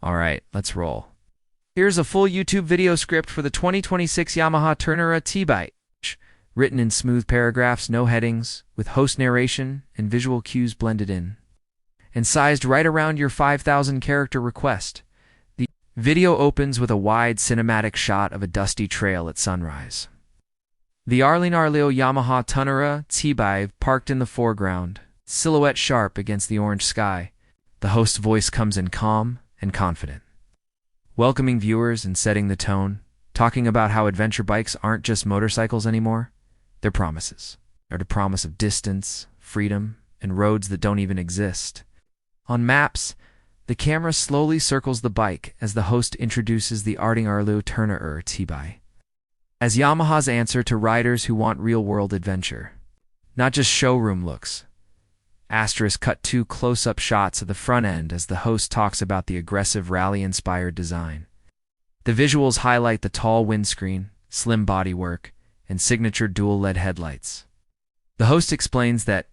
Alright, let's roll. Here's a full YouTube video script for the 2026 Yamaha Ténéré T-Bike, written in smooth paragraphs, no headings, with host narration and visual cues blended in, and sized right around your 5,000 character request. The video opens with a wide cinematic shot of a dusty trail at sunrise. The Arleo Yamaha Ténéré T-Bike parked in the foreground, silhouette sharp against the orange sky. The host's voice comes in calm and confident, welcoming viewers and setting the tone, talking about how adventure bikes aren't just motorcycles anymore. They're promises. They're the promise of distance, freedom, and roads that don't even exist. On maps, the camera slowly circles the bike as the host introduces the Arleo Ténéré T-Bike as Yamaha's answer to riders who want real-world adventure, not just showroom looks. Asterisk cut 2 close-up shots of the front end as the host talks about the aggressive rally-inspired design. The visuals highlight the tall windscreen, slim bodywork, and signature dual-LED headlights. The host explains that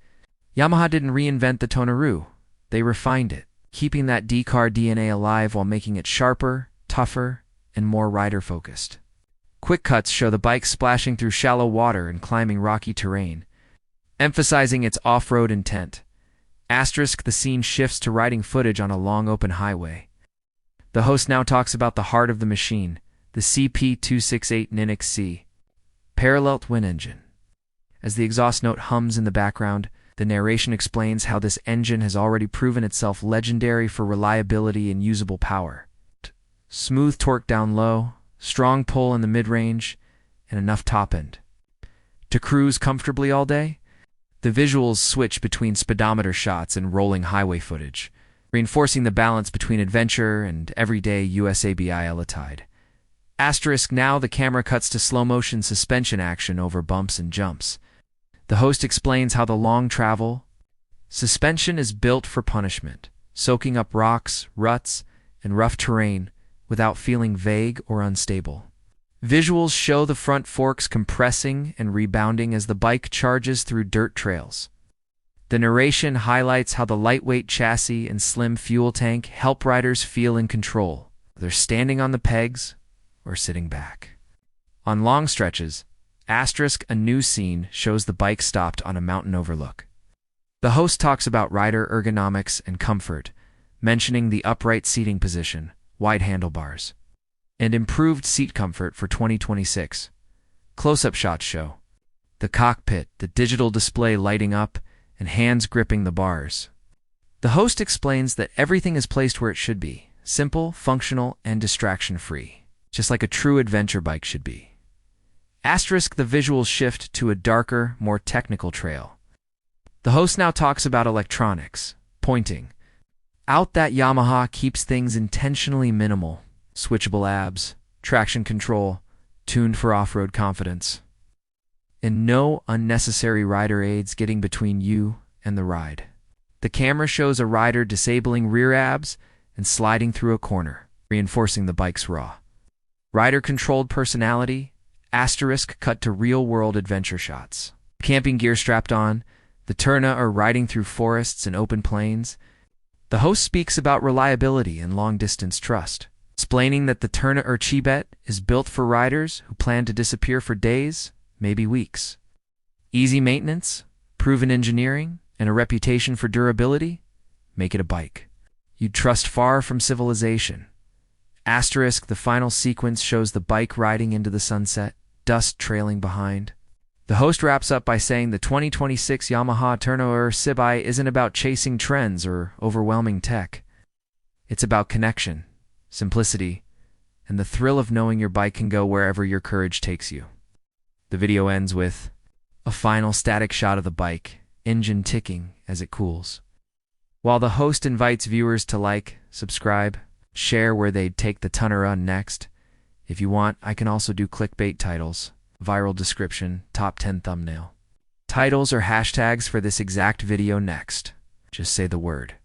Yamaha didn't reinvent the Ténéré, they refined it, keeping that D-car DNA alive while making it sharper, tougher, and more rider-focused. Quick cuts show the bike splashing through shallow water and climbing rocky terrain, emphasizing its off-road intent. Asterisk the scene shifts to riding footage on a long open highway. The host now talks about the heart of the machine, the CP268 Ninix C, parallel twin engine. As the exhaust note hums in the background, the narration explains how this engine has already proven itself legendary for reliability and usable power. Smooth torque down low, strong pull in the mid-range, and enough top end to cruise comfortably all day. The visuals switch between speedometer shots and rolling highway footage, reinforcing the balance between adventure and everyday usability. Asterisk now the camera cuts to slow-motion suspension action over bumps and jumps. The host explains how the long travel suspension is built for punishment, soaking up rocks, ruts, and rough terrain without feeling vague or unstable. Visuals show the front forks compressing and rebounding as the bike charges through dirt trails. The narration highlights how the lightweight chassis and slim fuel tank help riders feel in control, whether standing on the pegs or sitting back. On long stretches, asterisk a new scene shows the bike stopped on a mountain overlook. The host talks about rider ergonomics and comfort, mentioning the upright seating position, wide handlebars, and improved seat comfort for 2026. Close-up shots show the cockpit, the digital display lighting up, and hands gripping the bars. The host explains that everything is placed where it should be, simple, functional, and distraction-free, just like a true adventure bike should be. Asterisk the visuals shift to a darker, more technical trail. The host now talks about electronics, pointing out that Yamaha keeps things intentionally minimal. Switchable abs, traction control, tuned for off-road confidence, and no unnecessary rider aids getting between you and the ride. The camera shows a rider disabling rear abs and sliding through a corner, reinforcing the bike's raw rider-controlled personality. Asterisk cut to real-world adventure shots. Camping gear strapped on, the Ténéré are riding through forests and open plains. The host speaks about reliability and long-distance trust, explaining that the Ténéré T-Bike is built for riders who plan to disappear for days, maybe weeks. Easy maintenance, proven engineering, and a reputation for durability make it a bike you'd trust far from civilization. Asterisk the final sequence shows the bike riding into the sunset, dust trailing behind. The host wraps up by saying the 2026 Yamaha Ténéré T-Bike isn't about chasing trends or overwhelming tech. It's about connection, simplicity, and the thrill of knowing your bike can go wherever your courage takes you. The video ends with a final static shot of the bike, engine ticking as it cools. While the host invites viewers to like, subscribe, share where they'd take the Ténéré next. If you want, I can also do clickbait titles, viral description, top 10 thumbnail titles or hashtags for this exact video next. Just say the word.